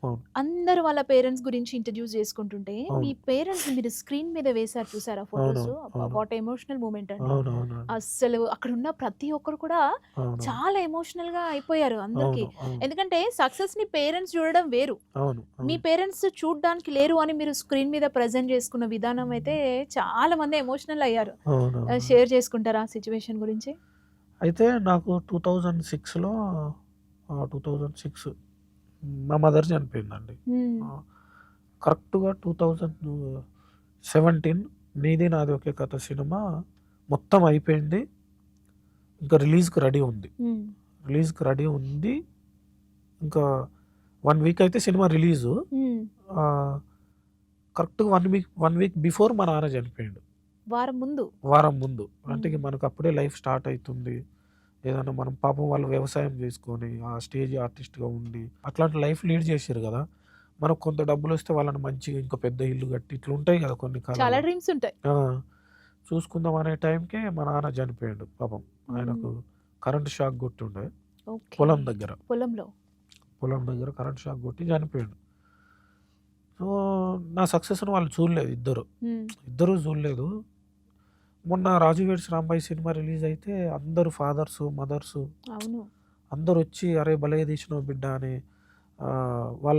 అవును. అందరూ వాళ్ళ పేరెంట్స్ గురించి ఇంట్రడ్యూస్ చేసుకుంటుంటే, మీ అవును. పేరెంట్స్‌ని మీరు స్క్రీన్ మీద వేశారు చూసారా ఫోటోస్? అవునవును. అబ్బా! అవును. వాట్ ఎమోషనల్ మూమెంట్ అండి. అవునవునండి. అస్సలు అక్కడున్న ప్రతి ఒక్కరు కూడా అవునవును. చాలా ఎమోషనల్‌గా అయిపోయారు అందరికి. అవును. అవును. ఎందుకంటే సక్సెస్‌ని పేరెంట్స్ చూడడం వేరు. అవును. మీ అవును. పేరెంట్స్ చూడ్డానికి లేరు అని మీరు స్క్రీన్ మీద ప్రెజెంట్ చేసుకున్న విధానం అయితే చాలా మంది ఎమోషనల్ అయ్యారు. అవునవును. షేర్ చేసుకుంటారా ఆ సిట్యుయేషన్ గురించి? అయితే నాకు 2006లో 2006 మా మదర్ చనిపోయిందండి. హ్మ్. ఆహ్, కరెక్ట్‌గా 2017 నీది నాది ఒకే కథ సినిమా మొత్తం అయిపోయింది. ఇంకా రిలీజ్‌కి రెడీ ఉంది. హ్మ్. రిలీజ్‌కి రెడీ ఉంది. ఇంకా 1 వీక్ అయితే సినిమా రిలీజు. హ్మ్. ఆహ్, కరెక్ట్‌గా 1 వీక్ బిఫోర్ మా నాన్న చనిపోయిండు. వారం ముందు. వారం ముందు. అంటే హ్మ్. ఇగ మనకప్పుడే లైఫ్ స్టార్ట్ అయితుంది. ఏదన్నా మనం పాపం వాళ్ళు వ్యవసాయం చేసుకొని, ఆ స్టేజ్ ఆర్టిస్ట్‌గా ఉండి, అట్లాంటి లైఫ్ లీడ్ చేసిర్రు గదా! మనకు కొంత డబ్బులొస్తే వాళ్ళని మంచిగా ఇంకో పెద్ద ఇల్లు కట్టి ఇట్లుంటాయి గదా! కొన్ని చాలా కలలు. డ్రీమ్స్ ఉంటాయి. ఆ! చూసుకుందాం అనే టైంకే మా నాన్న చనిపోయిండు పాపం. హ్మ్. ఆయనకు కరెంట్ షాక్ కొట్టుండే ఓకే. పొలం దగ్గర. పొలంలో. పొలం దగ్గర కరెంట్ షాక్ కొట్టి చనిపోయిండు. సో, నా సక్సెస్‌ని వాళ్ళు చూడలేదు ఇద్దరు. హ్మ్. ఇద్దరు చూడలేదు. మొన్న 'రాజు వెడ్స్ రాంబాయి' సినిమా రిలీజ్ అయితే అందరూ ఫాదర్సు, మదర్సు అవును. అందరొచ్చి "అరే! భలే తీసినవు బిడ్డ" అని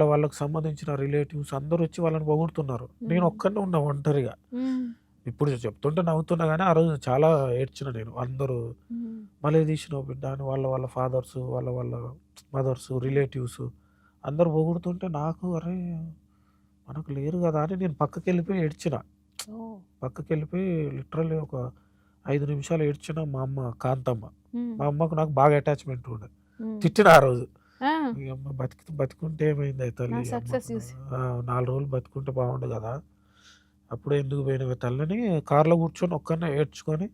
వాళ్ళకి సంబంధించిన రిలేటివ్స్ అందరొచ్చి వాళ్ళని పొగుడుతున్నారు. నేను హ్మ్. ఒక్కడినే ఉన్నా ఒంటరిగా. హ్మ్. ఇప్పుడు చెప్తుంటే నవ్వుతున్నా గానీ, ఆ రోజు చాలా ఏడ్చిన నేను. అందరూ హ్మ్. "భలే తీసినవు బిడ్డ" అని వాళ్ళ ఫాదర్సు, వాళ్ళ మదర్సు, రిలేటివ్సు అందరూ పొగుడుతుంటే నాకు అరే! మనకు లేరు గదా! అని నేను పక్కకెళ్ళిపోయి ఏడ్చిన. ఓహ్! పక్కకెళ్ళిపోయి లిటరల్లీ ఒక 5 నిమిషాలు ఏడ్చిన మా అమ్మ కాంతమ్మ. హ్మ్. మా అమ్మకు నాకు బాగా అటాచ్‌మెంట్ ఉండే. హ్మ్. తిట్టిన ఆ రోజు. ఆ! "ఈ అమ్మ బతికుంటే ఏమైందే నా తల్లి అమ్మ సక్సెస్ చూసి. 4 రోజులు బతికుంటే బాగుండు గదా! అప్పుడే ఎందుకు పోయినవే తల్లి" అని కార్‌లో కూర్చొని ఒక్కడినే ఏడ్చుకొని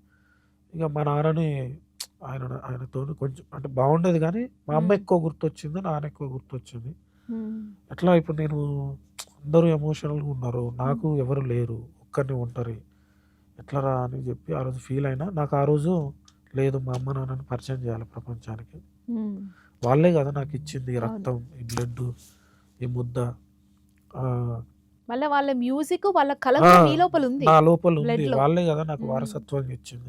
ఇగ మా నాన్నని ఆయనతోని కొంచెం అంటే బాగుండేది గానీ, మా అమ్మ హ్మ్. ఎక్కువ గుర్తొచ్చింది. నాన్న ఎక్కువ గుర్తొచ్చింది. హ్మ్. ఎట్లా ఇప్పుడు నేను అందరూ ఎమోషనల్‌గా ఉన్నారు. హ్మ్. నాకు ఎవరు లేరు. ఒక్కడినే ఒంటరి. ఎట్లరా అని జెప్పి ఆ రోజు ఫీల్ అయినా. నాకు ఆ రోజు లేదు మా అమ్మ, నాన్నని పరిచయం జేయాలి ప్రపంచానికి. హ్మ్. వాళ్ళే గదా నాకిచ్చింది ఈ అవును. రక్తం, ఈ బ్లడ్డు, ఈ ముద్ద. ఆహ్, మళ్ళా వాళ్ళ మ్యూజిక్, వాళ్ళ కల ఆ! కూడా మీ లోపలుంది. నా లోపలుంది. బ్లడ్‌లో. వాళ్ళే గదా నాకు హ్మ్. వారసత్వంగా ఇచ్చింది.